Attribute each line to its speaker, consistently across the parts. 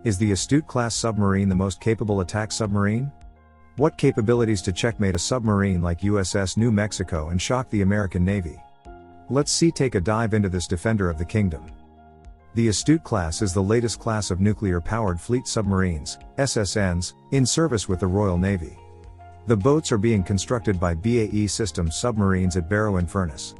Speaker 1: Is the Astute-class submarine the most capable attack submarine? What capabilities to checkmate a submarine like USS New Mexico and shock the American Navy? Let's take a dive into this defender of the kingdom. The Astute-class is the latest class of nuclear-powered fleet submarines, SSNs, in service with the Royal Navy. The boats are being constructed by BAE Systems Submarines at Barrow-in-Furness.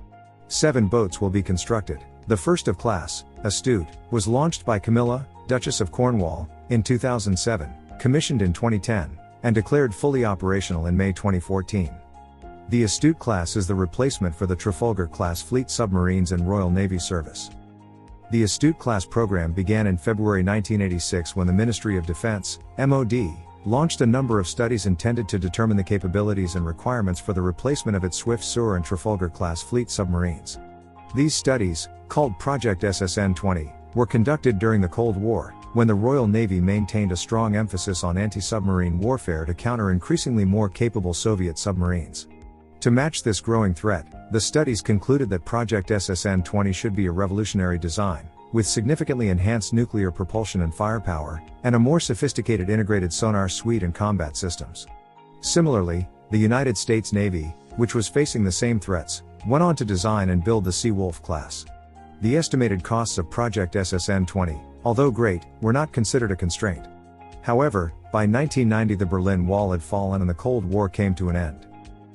Speaker 1: 7 boats will be constructed. The first of class, Astute, was launched by Camilla, Duchess of Cornwall, in 2007, commissioned in 2010, and declared fully operational in May 2014. The Astute-class is the replacement for the Trafalgar-class fleet submarines in Royal Navy service. The Astute-class program began in February 1986 when the Ministry of Defense, MOD, launched a number of studies intended to determine the capabilities and requirements for the replacement of its Swiftsure and Trafalgar-class fleet submarines. These studies, called Project SSN-20, were conducted during the Cold War, when the Royal Navy maintained a strong emphasis on anti-submarine warfare to counter increasingly more capable Soviet submarines. To match this growing threat, the studies concluded that Project SSN-20 should be a revolutionary design, with significantly enhanced nuclear propulsion and firepower, and a more sophisticated integrated sonar suite and combat systems. Similarly, the United States Navy, which was facing the same threats, went on to design and build the Seawolf class. The estimated costs of Project SSN-20, although great, were not considered a constraint. However, by 1990 the Berlin Wall had fallen and the Cold War came to an end.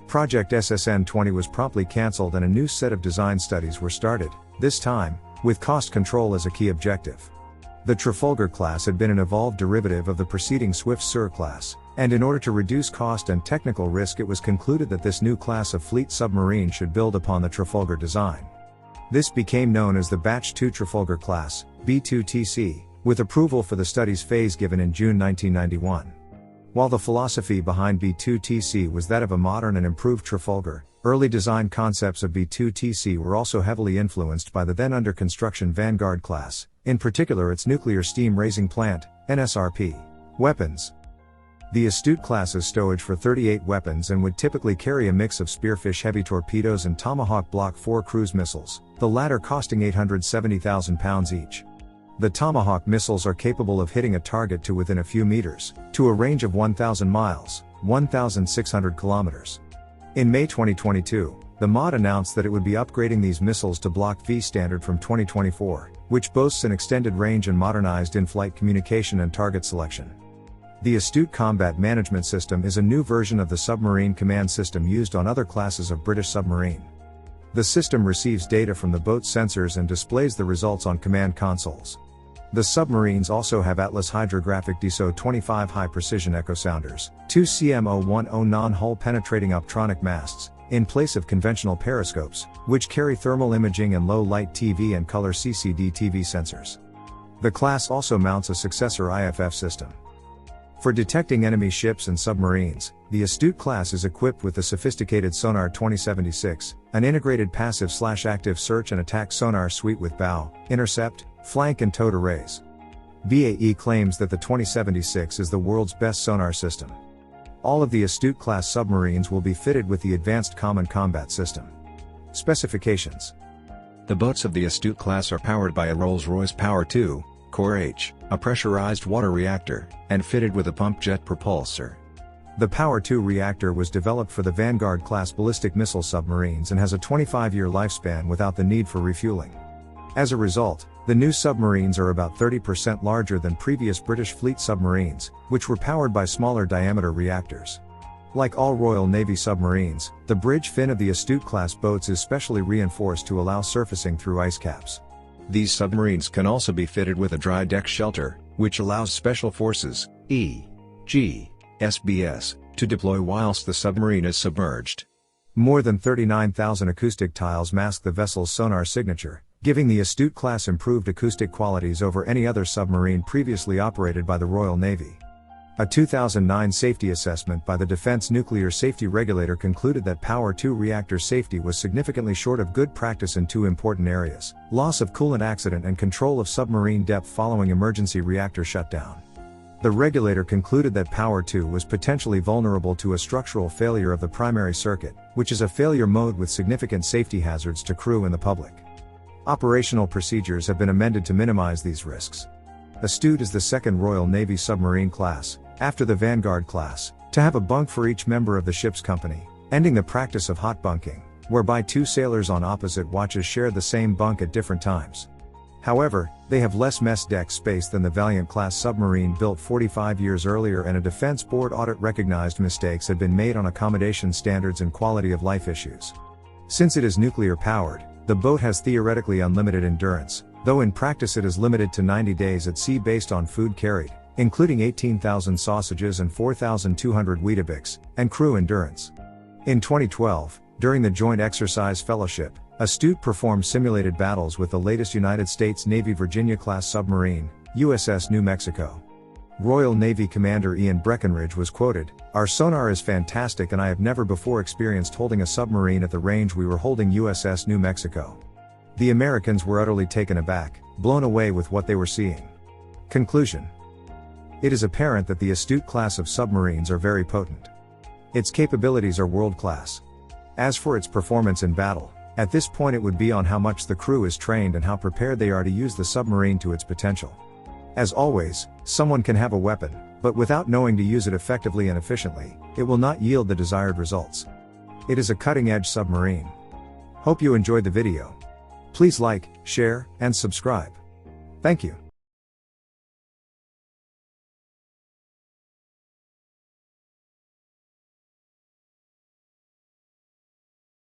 Speaker 1: Project SSN-20 was promptly cancelled and a new set of design studies were started, this time, with cost control as a key objective. The Trafalgar class had been an evolved derivative of the preceding Swiftsure class, and in order to reduce cost and technical risk it was concluded that this new class of fleet submarine should build upon the Trafalgar design. This became known as the Batch 2 Trafalgar class, B2TC, with approval for the studies phase given in June 1991. While the philosophy behind B2TC was that of a modern and improved Trafalgar, early design concepts of B2TC were also heavily influenced by the then under construction Vanguard class, in particular its nuclear steam raising plant, NSRP. Weapons. The Astute class is stowage for 38 weapons and would typically carry a mix of Spearfish heavy torpedoes and Tomahawk Block 4 cruise missiles, the latter costing £870,000 each. The Tomahawk missiles are capable of hitting a target to within a few meters, to a range of 1,000 miles, 1,600 kilometers. In May 2022, the MOD announced that it would be upgrading these missiles to Block V standard from 2024, which boasts an extended range and modernized in-flight communication and target selection. The Astute Combat Management System is a new version of the submarine command system used on other classes of British submarine. The system receives data from the boat's sensors and displays the results on command consoles. The submarines also have Atlas Hydrographic DSO 25 high-precision echo sounders, 2 CM010 non-hull penetrating optronic masts, in place of conventional periscopes, which carry thermal imaging and low-light TV and color CCD TV sensors. The class also mounts a successor IFF system. For detecting enemy ships and submarines, the Astute class is equipped with the sophisticated Sonar 2076, an integrated passive/active search and attack sonar suite with bow, intercept, flank and towed arrays. BAE claims that the 2076 is the world's best sonar system. All of the Astute class submarines will be fitted with the Advanced Common Combat System. Specifications.
Speaker 2: The boats of the Astute class are powered by a Rolls-Royce Power 2, Core H, a pressurized water reactor, and fitted with a pump jet propulsor. The Power 2 reactor was developed for the Vanguard-class ballistic missile submarines and has a 25-year lifespan without the need for refueling. As a result, the new submarines are about 30% larger than previous British fleet submarines, which were powered by smaller diameter reactors. Like all Royal Navy submarines, the bridge fin of the Astute-class boats is specially reinforced to allow surfacing through ice caps. These submarines can also be fitted with a dry deck shelter, which allows Special Forces, e.g., SBS, to deploy whilst the submarine is submerged. More than 39,000 acoustic tiles mask the vessel's sonar signature, giving the Astute class improved acoustic qualities over any other submarine previously operated by the Royal Navy. A 2009 safety assessment by the Defense Nuclear Safety Regulator concluded that Power 2 reactor safety was significantly short of good practice in 2 important areas: loss of coolant accident and control of submarine depth following emergency reactor shutdown. The regulator concluded that Power 2 was potentially vulnerable to a structural failure of the primary circuit, which is a failure mode with significant safety hazards to crew and the public. Operational procedures have been amended to minimize these risks.
Speaker 1: Astute is the second Royal Navy submarine class, after the Vanguard class, to have a bunk for each member of the ship's company, ending the practice of hot bunking, whereby two sailors on opposite watches share the same bunk at different times. However, they have less mess deck space than the Valiant-class submarine built 45 years earlier, and a Defense Board audit recognized mistakes had been made on accommodation standards and quality of life issues. Since it is nuclear-powered, the boat has theoretically unlimited endurance, though in practice it is limited to 90 days at sea based on food carried, including 18,000 sausages and 4,200 Weetabix, and crew endurance. In 2012, during the Joint Exercise Fellowship, Astute performed simulated battles with the latest United States Navy Virginia-class submarine, USS New Mexico. Royal Navy Commander Ian Breckenridge was quoted, "Our sonar is fantastic, and I have never before experienced holding a submarine at the range we were holding USS New Mexico." The Americans were utterly taken aback, blown away with what they were seeing. Conclusion. It is apparent that the Astute class of submarines are very potent. Its capabilities are world-class. As for its performance in battle, at this point it would be on how much the crew is trained and how prepared they are to use the submarine to its potential. As always, someone can have a weapon, but without knowing to use it effectively and efficiently, it will not yield the desired results. It is a cutting-edge submarine. Hope you enjoyed the video. Please like, share, and subscribe. Thank you.